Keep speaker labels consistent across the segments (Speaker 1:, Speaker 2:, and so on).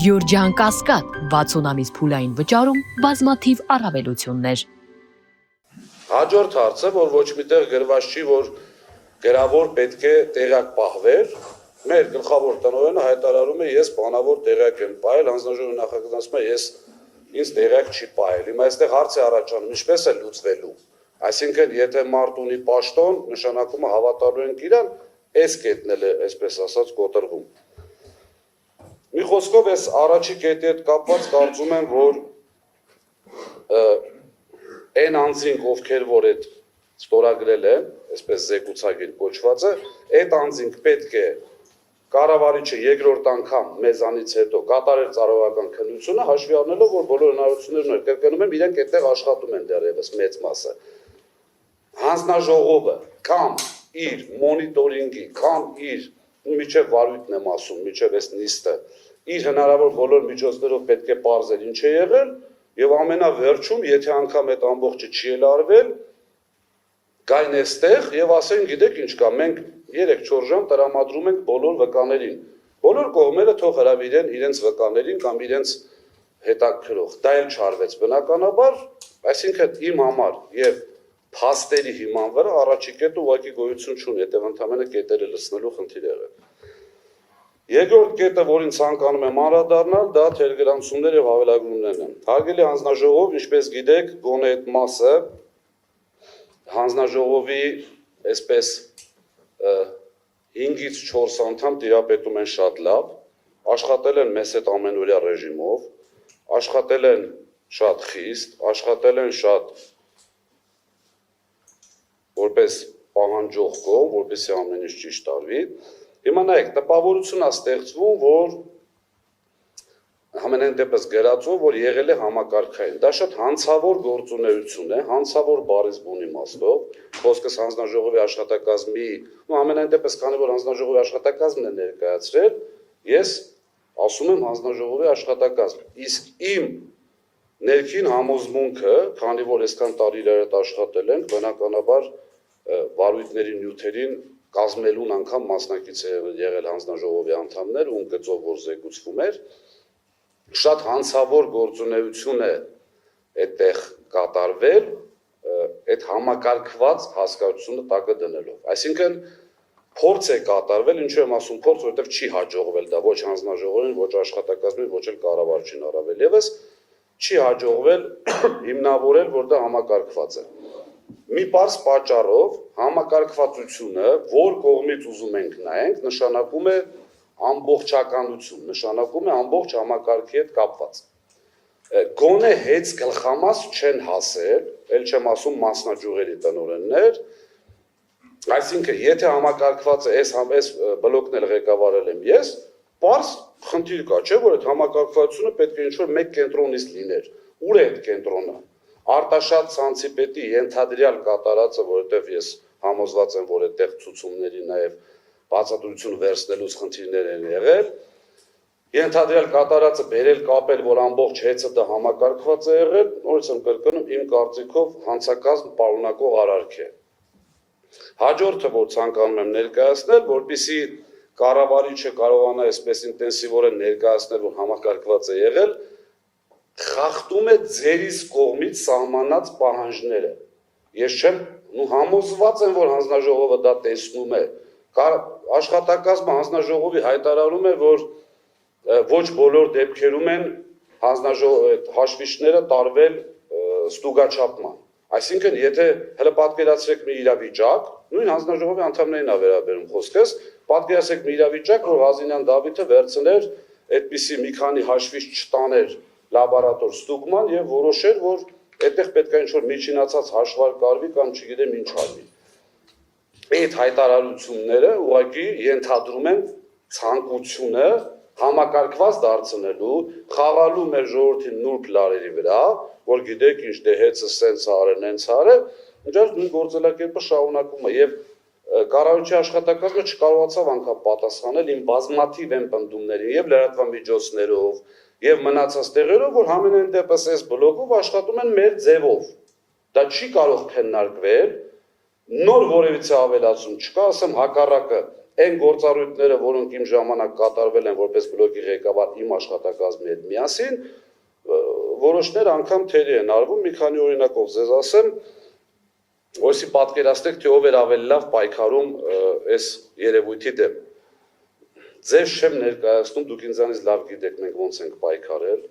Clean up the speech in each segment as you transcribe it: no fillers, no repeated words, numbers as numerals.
Speaker 1: Գյուրջան Կասկադ 60 ամիս փուլային վճարում բազմաթիվ առավելություններ։
Speaker 2: Հաջորդ հարցը, որ ոչ միտեղ գրված չի, որ գրավոր պետք է տեղակ պահվեր, մեր գլխավոր տնօրենը հայտարարում է, ես բանավոր տեղակ եմ պահել, հանձնաժողովի նախագծում ասում է, ես ինձ տեղակ չի պահել։ Հիմա այստեղ հարց է առաջանում, ինչպես է լուծվելու։ Այսինքն, եթե մարդ ունի պաշտոն, նշանակում է հավատալու ենք իրան, այս կետն էլ է, այսպես ասած, կոտրվում։ Մի խոսքով ես առաջի կետի հետ կապված կարծում եմ, որ այն անձինք, ովքեր որ այդ ստորագրել են, այսպես զեկուցագիր կոչվածը, այդ անձինք պետք է կառավարիչը երկրորդ անգամ մեզանից հետո կատարել ծառայական քննությունը, հաշվի առնելով, որ բոլոր հնարավորություններն են, կրկնում եմ, իրենք այդտեղ աշխատում են դեռևս մեծ մասը։ Հանձնաժողովը կամ իր մոնիտորինգի, կամ իր միջև վարույթն եմ ասում, միջև այս նիստը, իր հնարավոր բոլոր միջոցներով պետք է պարզել ինչ է եղել, եւ ամենավերջում, եթե անգամ այդ ամբողջը չի էլ արվել, գային այստեղ եւ ասեն, գիտեք ինչ կա, մենք 3-4 ժամ տրամադրում ենք բոլոր վկաներին։ Բոլոր կողմերը թող հրավիրեն իրենց վկաներին կամ իրենց հետաքրող։ Դա էլ չարվեց բնականաբար, այսինքն իմ համար եւ փաստերի հիման վրա առաջի կետը ուղղակի գոյություն չունի, հետեւ ընդհանրապես կետերը լցնելու խնդիր եղել։ Երկրորդ կետը, որին ցանկանում եմ անդրադառնալ, դա թերգրանցումներ եւ հավելագրումներն են։ Հարգելի հանձնաժողով, ինչպես գիտեք, գոնե այդ մասը հանձնաժողովի այսպես 5-ից 4 անդամ տիրապետում են շատ լավ, աշխատել են մեզ հետ ամենօրյա ռեժիմով, աշխատել են շատ խիստ, աշխատել են շատ որպես պահանջող կողմ, որպեսզի ամեն ինչ ճիշտ արվի։ Հիմա նայեք, տպավորություն է ստեղծվում, որ համենայն դեպս գրածով, որ եղել է համակարգային։ Դա շատ հանցավոր գործունեություն է, հանցավոր բառից բուն իմաստով, խոսքս հանձնաժողովի աշխատակազմի, ու ամենայն դեպս, քանի որ հանձնաժողովի աշխատակազմն է ներկայացրել, ես ասում եմ հանձնաժողովի աշխատակազմ։ Իսկ իմ ներքին համոզմունքը, քանի որ այսքան տարի իրար հետ աշխատել ենք, բնականաբար վարույթների նյութերին կազմելուն անգամ մասնակից եղել հանձնաժողովի անդամներ, ում գծով որ զեկուցվում էր, շատ հանցավոր գործունեություն է այդտեղ կատարվել, այդ համակարգված հասկացությունը տակը դնելով։ Այսինքն փորձ է կատարվել, ինչու եմ ասում փորձ, որովհետև չի հաջողվել դա ոչ հանձնաժողովին, ոչ աշխատակազմին, ոչ էլ կառավարչին առավել եւս չի հաջողվել հիմնավորել, որ դա համակարգված է։ Մի պարզ պատճառով համակարգվածությունը, որ կողմից ուզում ենք նայենք, նշանակում է ամբողջականություն, նշանակում է ամբողջ համակարգի հետ կապված։ Գոնե հեծ գլխամաս չեն հասել, ել չեմ ասում մասնաճյուղերի տնօրեններ, այսինքն եթե համակարգված է այս բլոկն էլ ղեկավարել եմ ես, պարզ խնդիր կա, չէ՞ որ այդ համակարգվածությունը պետք է ինչ-որ մեկ կենտրոնից լիներ։ Ուր է այդ կենտրոնը։ Արտաշատ ցանցի պետի ենթադրյալ կատարածը, որովհետև ես համոզված եմ, որ այդտեղ ցուցումների նաև բացատրություն վերցնելուց խնդիրներ են եղել, ենթադրյալ կատարածը բերել կապել, որ ամբողջ հեծը դա համակարգված է եղել, նորից եմ կրկնում, իմ կարծիքով հանցակազմ պարունակող արարք է։ Հաջորդը, որ ցանկանում եմ ներկայացնել, որպեսզի կառավարիչը կարողանա այսպես ինտենսիվորեն ներկայացնել, որ համակարգված է եղել, խախտում է ձերից կողմից սահմանած պահանջները։ Ես չեմ համոզված եմ, որ հանձնաժողովը դա տեսնում է։ Աշխատակազմը հանձնաժողովի հայտարարում է, որ ոչ բոլոր դեպքերում են հաշվիչները տարվել ստուգաչափման։ Այսինքն, եթե հələ պատկերացրեք մի իրավիճակ, նույն հանձնաժողովի անդամներին է վերաբերում խոսքս, պատկերացրեք մի իրավիճակ, որ Ղազինյան Դավիթը վերցներ այդպիսի մի քանի հաշվիչ չտաներ լաբորատոր ստուգման եւ որոշեր, որ այդտեղ պետք է ինչ-որ միջինացած հաշվարկ կարվի կամ չգիտեմ ինչ արվի։ Այդ հայտարարությունները ուղղակի ենթադրում են ցանկությունը համակարգված դարձնելու, խաղալու մեր ժողովրդին նուրբ լարերի վրա, որ գիտեք ինչ դե հեծը սենց արեն, հենց արել, ինչպես նույն գործելակերպը շարունակում է եւ կառավարչի աշխատակազմը չկարողացավ անգամ պատասխանել իմ բազմաթիվ են պնդումներին եւ լրատվամիջոցներով եւ մնացած տեղերով, որ համենայն դեպս այս բլոկով աշխատում են մեր ձևով։ Դա չի կարող քննարկվել, նոր որևիցե ավելացում չկա, ասեմ հակառակը, այն գործառույթները, որոնք իմ ժամանակ կատարվել են որպես բլոկի ղեկավար իմ աշխատակազմի հետ միասին, որոշներ անգամ թերի են արվում, մի քանի օրինակով ձեզ ասեմ, որսի պատկերացնեք, թե ով էր ավելի լավ պայքարում այս երևույթի դեմ։ Ձեզ չեմ ներկայացնում, դուք ինձանից լավ գիտեք, մենք ոնց ենք պայքարել,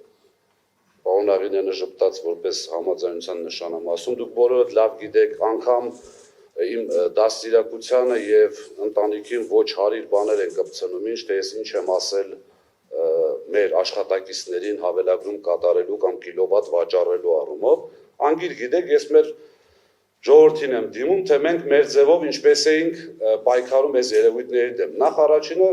Speaker 2: պարոն Աղինյանը ժպտաց որպես համաձայնության նշան եմ ասում, դուք բոլորդ լավ գիտեք, անգամ իմ դաստիարակությանը եւ ընտանիքին ոչ հարիր բաներ են կպցնում, ինչ թե ես ինչ եմ ասել մեր աշխատակիցներին հավելագրում կատարելու կամ կիլովատ վաճառելու առումով, անգիր գիտեք, ես մեր ժողովրդին եմ դիմում, թե մենք մեր ձևով ինչպես էինք պայքարում այս երևույթների դեմ։ Նախ առաջինը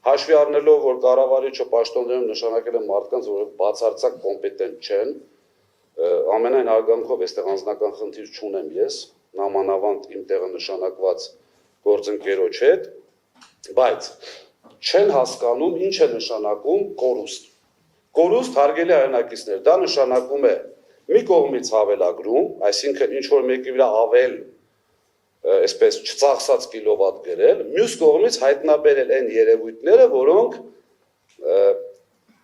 Speaker 2: հաշվի առնելով, որ կառավարիչը պաշտոններում նշանակել են մարդկանց, որ բացարձակ կոմպետենտ չեն, ամենայն արգանքով այստեղ անձնական խնդիր չունեմ ես, նամանավանդ իմ տեղը նշանակված գործընկերոջ հետ, բայց չեն հասկանում ինչ է նշանակում կորուստ։ Կորուստ հարգելի հայրենակիցներ, դա նշանակում է մի կողմից հավելագրում, այսինքն ինչ որ մեկի վրա ավել այսպես չծախսած կիլովատ գրել, մյուս կողմից հայտնաբերել այն երևույթները, որոնք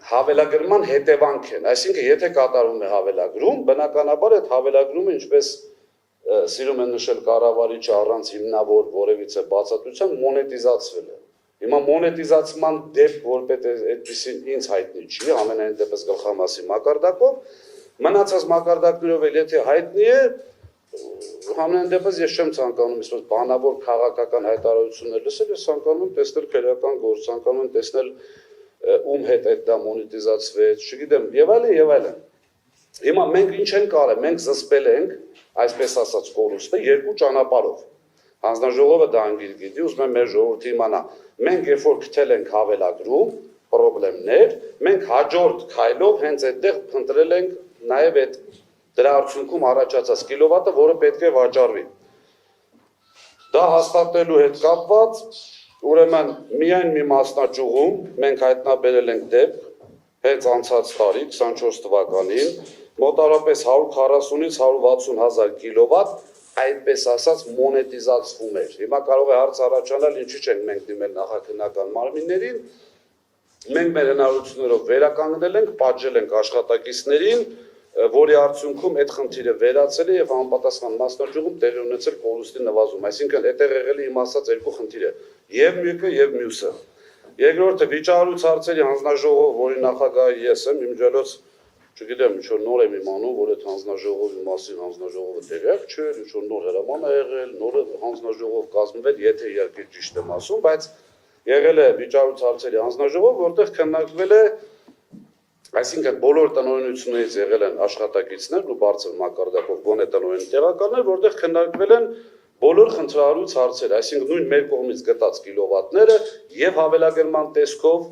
Speaker 2: հավելագրման հետևանք են, այսինքն եթե կատարվում է հավելագրում, բնականաբար այդ հավելագրումը ինչպես սիրում են նշել կառավարիչը առանց հիմնավոր որևիցե բացատրության մոնետիզացվել է։ Հիմա մոնետիզացման դեպք որպես այդպեսին ինձ հայտնի չի, ամենայն դեպս գլխամասի մակարդակով, մնացած մակարդակներով էլ եթե հայտնի է, ամենայն դեպս ես չեմ ցանկանում այսպես բանավոր քաղաքական հայտարարություններ լսել, ես ցանկանում եմ տեսնել քրեական գործ, ցանկանում եմ տեսնել ում հետ այդ դա մոնետիզացվեց, չգիտեմ, եւ այլն եւ այլն։ Հիմա մենք ինչ ենք արել, մենք զսպել ենք, այսպես ասած կորուստը երկու ճանապարհով։ Հանձնաժողովը դա անգիր գիտի, ուզում եմ մեր ժողովրդի իմանա։ Մենք երբ որ գտել ենք հավելագրում, խնդիրներ, մենք հաջորդ քայլով հենց այդտեղ փնտրել ենք նաև այդ դրա արդյունքում առաջացած կիլովատը, որը պետք է վաճառվի։ Դա հաստատելու հետ կապված, ուրեմն միայն մի մասնաճյուղում մենք հայտնաբերել ենք դեպք, հենց անցած տարի 24 թվականին, մոտավորապես 140-ից 160 հազար կիլովատ այդպես ասած մոնետիզացվում էր։ Հիմա կարող է հարց առաջանալ, ինչի չենք մենք դիմել նախաքննական մարմիններին, մենք մեր հնարավորություններով վերականգնել ենք, պատժել ենք աշխատակիցներին, որի արդյունքում այդ խնդիրը վերացել է եւ համապատասխան մասնաճյուղում տեղի ունեցել կորուստի նվազում։ Այսինքն այդտեղ եղել է իմ ասած երկու խնդիր է, եւ մեկը եւ մյուսը։ Երկրորդը վիճահարույց հարցերի հանձնաժողով, որի նախագահը ես եմ, իմջալոց չգիտեմ, ինչ որ նոր եմ իմանում, որ այդ հանձնաժողովի մասին հանձնաժողովը տեղյակ չէ, ինչ որ նոր հրաման է եղել, նոր հանձնաժողով կազմվել, եթե իհարկե ճիշտ եմ ասում, բայց եղել է վիճահարույց հարցերի հանձնաժողով, որտեղ քննարկվել է, այսինքն բոլոր տնօրինություններից եղել են աշխատակիցներ ու բարձր մակարդակով գոնե տնօրեն տեղականներ, որտեղ քննարկվել են բոլոր խնդրահարույց հարցեր, այսինքն նույն մեր կողմից գտած կիլովատները եւ հավելագրման տեսքով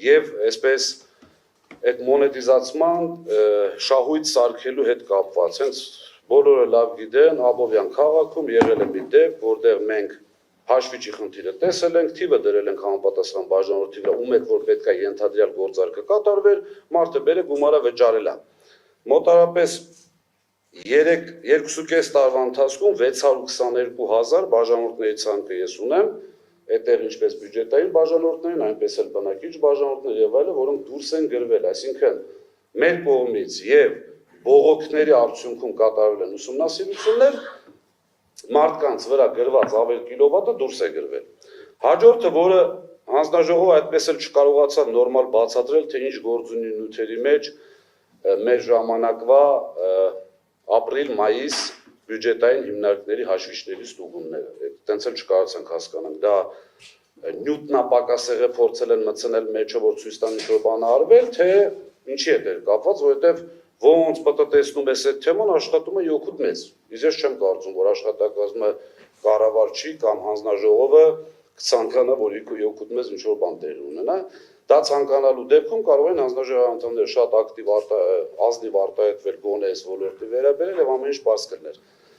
Speaker 2: եւ այսպես այդ մոնետիզացման շահույթ սարքելու հետ կապված, հենց բոլորը լավ գիտեն, Աբովյան քաղաքում եղել է մի դեպք, որտեղ մենք հաշվիչի խնդիրը տեսել ենք, թիվը դրել ենք համապատասխան բաժանորդի վրա, ում եք որ պետք է ենթադրյալ գործարքը կատարվեր, մարդը բերե գումարը վճարել է։ Մոտավորապես 2.5 տարվա ընթացքում 622 հազար բաժանորդների ցանկը ես ունեմ, այդտեղ ինչպես բյուջետային բաժանորդներին, այնպես էլ բնակիչ բաժանորդներ եւ այլն, որոնք դուրս են գրվել, այսինքն մեր կողմից եւ բողոքների արդյունքում կատարվել են ուսումնասիրություններ, մարդկանց վրա գրված ավել կիլովատը դուրս է գրվել։ Հաջորդը, որը հանձնաժողովը այդպես էլ չկարողացավ նորմալ բացատրել, թե ինչ գործ ունի նյութերի մեջ մեր ժամանակվա ապրիլ-մայիս բյուջետային հիմնարկների հաշվիչների ստուգումները, այդտենց էլ չկարողացանք հասկանանք, դա նյութնապակասեղը փորձել են մտցնել մեջը, որ ցույց տան ինչ-որ բան արվել, թե ինչի է դեր կապված, որովհետև ոնց պետք է տեսնում ես այդ թեման աշխատում է յոքուտ մեծ։ Իսկ ես չեմ կարծում, որ աշխատակազմը կառավարչի կամ հանձնաժողովը կցանկանա, որ յոքուտ մեծ ինչ-որ բան տեղի ունենա։ Դա ցանկանալու դեպքում կարող են հանձնաժողովի անդամները շատ ակտիվ ազնիվ արտահայտվել գոնե այս ոլորտի վերաբերել եւ ամեն ինչ բաց կլներ։